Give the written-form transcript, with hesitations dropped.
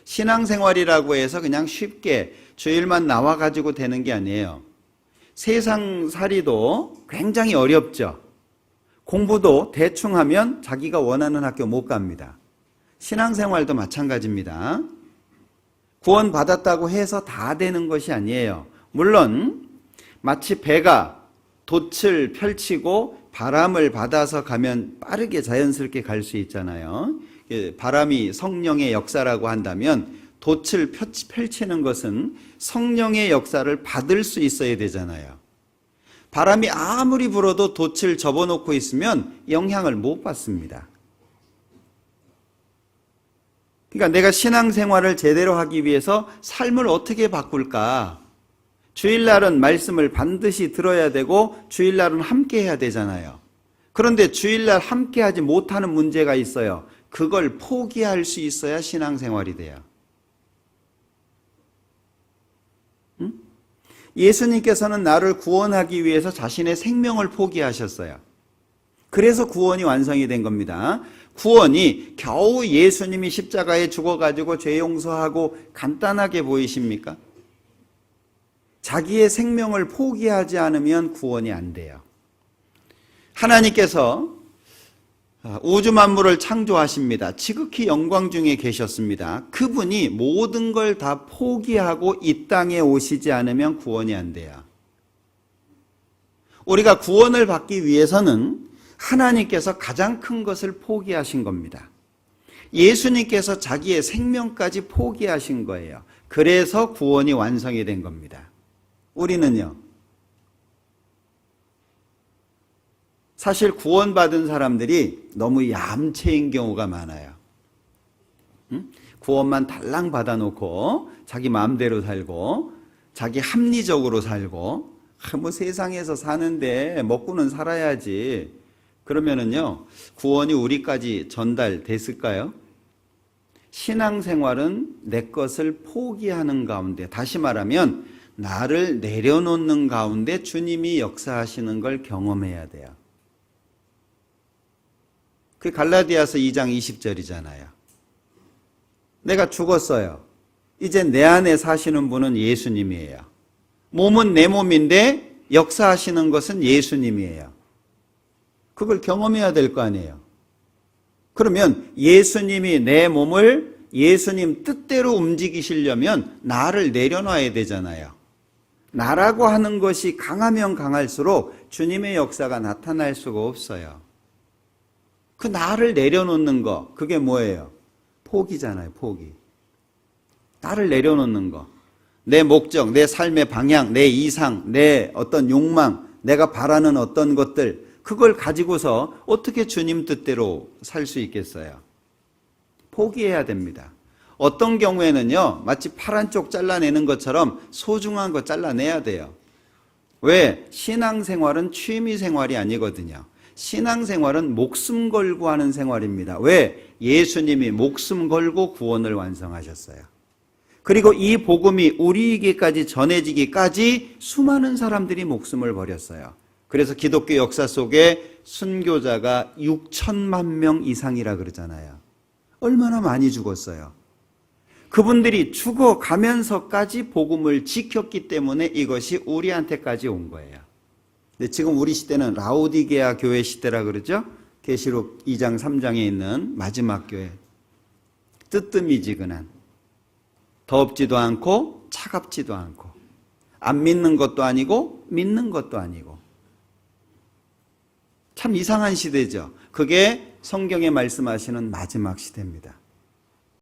신앙생활이라고 해서 그냥 쉽게 주일만 나와가지고 되는 게 아니에요. 세상살이도 굉장히 어렵죠. 공부도 대충 하면 자기가 원하는 학교 못 갑니다. 신앙생활도 마찬가지입니다. 구원받았다고 해서 다 되는 것이 아니에요. 물론 마치 배가 돛을 펼치고 바람을 받아서 가면 빠르게 자연스럽게 갈 수 있잖아요. 바람이 성령의 역사라고 한다면 돛을 펼치는 것은 성령의 역사를 받을 수 있어야 되잖아요. 바람이 아무리 불어도 돛을 접어놓고 있으면 영향을 못 받습니다. 그러니까 내가 신앙생활을 제대로 하기 위해서 삶을 어떻게 바꿀까? 주일날은 말씀을 반드시 들어야 되고 주일날은 함께 해야 되잖아요. 그런데 주일날 함께 하지 못하는 문제가 있어요. 그걸 포기할 수 있어야 신앙생활이 돼요. 예수님께서는 나를 구원하기 위해서 자신의 생명을 포기하셨어요. 그래서 구원이 완성이 된 겁니다. 구원이 겨우 예수님이 십자가에 죽어가지고 죄 용서하고 간단하게 보이십니까? 자기의 생명을 포기하지 않으면 구원이 안 돼요. 하나님께서 우주 만물을 창조하십니다. 지극히 영광 중에 계셨습니다. 그분이 모든 걸 다 포기하고 이 땅에 오시지 않으면 구원이 안 돼요. 우리가 구원을 받기 위해서는 하나님께서 가장 큰 것을 포기하신 겁니다. 예수님께서 자기의 생명까지 포기하신 거예요. 그래서 구원이 완성이 된 겁니다. 우리는요, 사실 구원받은 사람들이 너무 얌체인 경우가 많아요. 구원만 달랑 받아놓고 자기 마음대로 살고 자기 합리적으로 살고 뭐 세상에서 사는데 먹고는 살아야지. 그러면은요, 구원이 우리까지 전달됐을까요? 신앙생활은 내 것을 포기하는 가운데, 다시 말하면 나를 내려놓는 가운데 주님이 역사하시는 걸 경험해야 돼요. 그 갈라디아서 2장 20절이잖아요. 내가 죽었어요. 이제 내 안에 사시는 분은 예수님이에요. 몸은 내 몸인데 역사하시는 것은 예수님이에요. 그걸 경험해야 될 거 아니에요. 그러면 예수님이 내 몸을 예수님 뜻대로 움직이시려면 나를 내려놔야 되잖아요. 나라고 하는 것이 강하면 강할수록 주님의 역사가 나타날 수가 없어요. 그 나를 내려놓는 거, 그게 뭐예요? 포기잖아요, 포기. 나를 내려놓는 거. 내 목적, 내 삶의 방향, 내 이상, 내 어떤 욕망, 내가 바라는 어떤 것들, 그걸 가지고서 어떻게 주님 뜻대로 살 수 있겠어요? 포기해야 됩니다. 어떤 경우에는요, 마치 파란 쪽 잘라내는 것처럼 소중한 거 잘라내야 돼요. 왜? 신앙생활은 취미생활이 아니거든요. 신앙생활은 목숨 걸고 하는 생활입니다. 왜? 예수님이 목숨 걸고 구원을 완성하셨어요. 그리고 이 복음이 우리에게까지 전해지기까지 수많은 사람들이 목숨을 버렸어요. 그래서 기독교 역사 속에 순교자가 6천만 명 이상이라 그러잖아요. 얼마나 많이 죽었어요. 그분들이 죽어가면서까지 복음을 지켰기 때문에 이것이 우리한테까지 온 거예요. 근데 지금 우리 시대는 라오디게아 교회 시대라 그러죠? 계시록 2장 3장에 있는 마지막 교회. 뜨뜻미지근한, 덥지도 않고 차갑지도 않고, 안 믿는 것도 아니고 믿는 것도 아니고, 참 이상한 시대죠. 그게 성경에 말씀하시는 마지막 시대입니다.